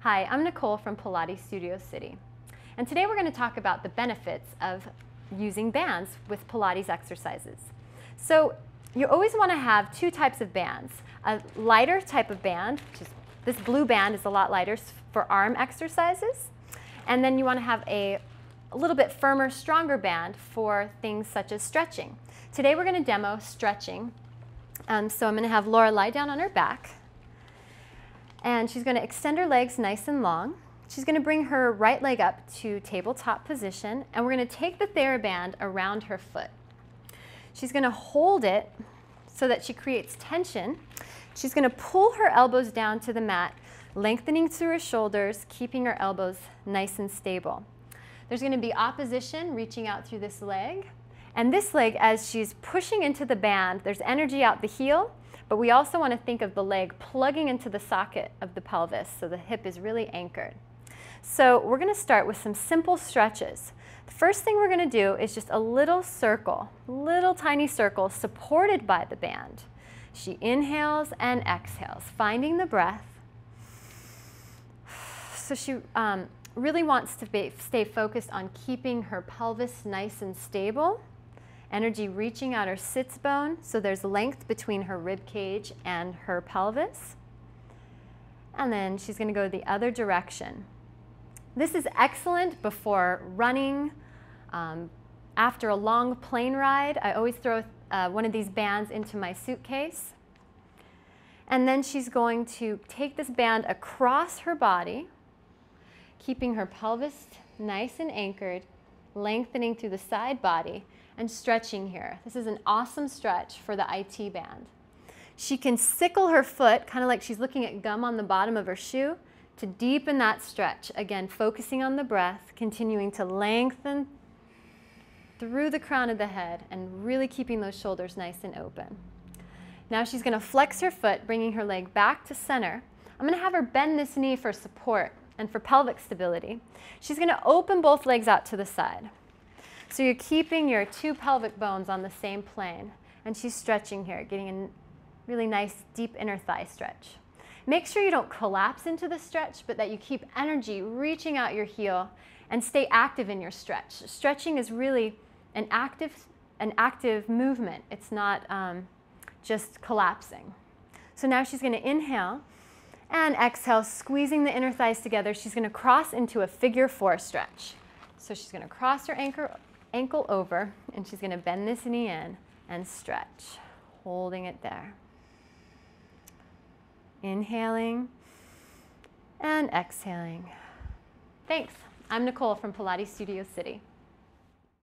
Hi, I'm Nicole from Pilates Studio City. And today we're going to talk about the benefits of using bands with Pilates exercises. So you always want to have two types of bands. A lighter type of band, which is this blue band is a lot lighter for arm exercises. And then you want to have a little bit firmer, stronger band for things such as stretching. Today we're going to demo stretching. So I'm going to have Laura lie down on her back. And she's going to extend her legs nice and long. She's going to bring her right leg up to tabletop position, and we're going to take the TheraBand around her foot. She's going to hold it so that she creates tension. She's going to pull her elbows down to the mat, lengthening through her shoulders, keeping her elbows nice and stable. There's going to be opposition reaching out through this leg. And this leg, as she's pushing into the band, there's energy out the heel, but we also want to think of the leg plugging into the socket of the pelvis so the hip is really anchored. So we're going to start with some simple stretches. The first thing we're going to do is just a little circle, little tiny circle supported by the band. She inhales and exhales, finding the breath. So she really wants to stay focused on keeping her pelvis nice and stable. Energy reaching out her sits bone, so there's length between her rib cage and her pelvis. And then she's going to go the other direction. This is excellent before running. After a long plane ride, I always throw one of these bands into my suitcase. And then she's going to take this band across her body, keeping her pelvis nice and anchored, lengthening through the side body, and stretching here. This is an awesome stretch for the IT band. She can sickle her foot, kind of like she's looking at gum on the bottom of her shoe, to deepen that stretch. Again, focusing on the breath, continuing to lengthen through the crown of the head, and really keeping those shoulders nice and open. Now she's going to flex her foot, bringing her leg back to center. I'm going to have her bend this knee for support and for pelvic stability. She's going to open both legs out to the side. So you're keeping your two pelvic bones on the same plane, and she's stretching here, getting a really nice deep inner thigh stretch. Make sure you don't collapse into the stretch, but that you keep energy reaching out your heel and stay active in your stretch. Stretching is really an active movement. It's not just collapsing. So now she's going to inhale and exhale, squeezing the inner thighs together. She's going to cross into a figure 4 stretch. So she's going to cross her ankle over, and she's going to bend this knee in and stretch, holding it there. Inhaling and exhaling. Thanks. I'm Nicole from Pilates Studio City.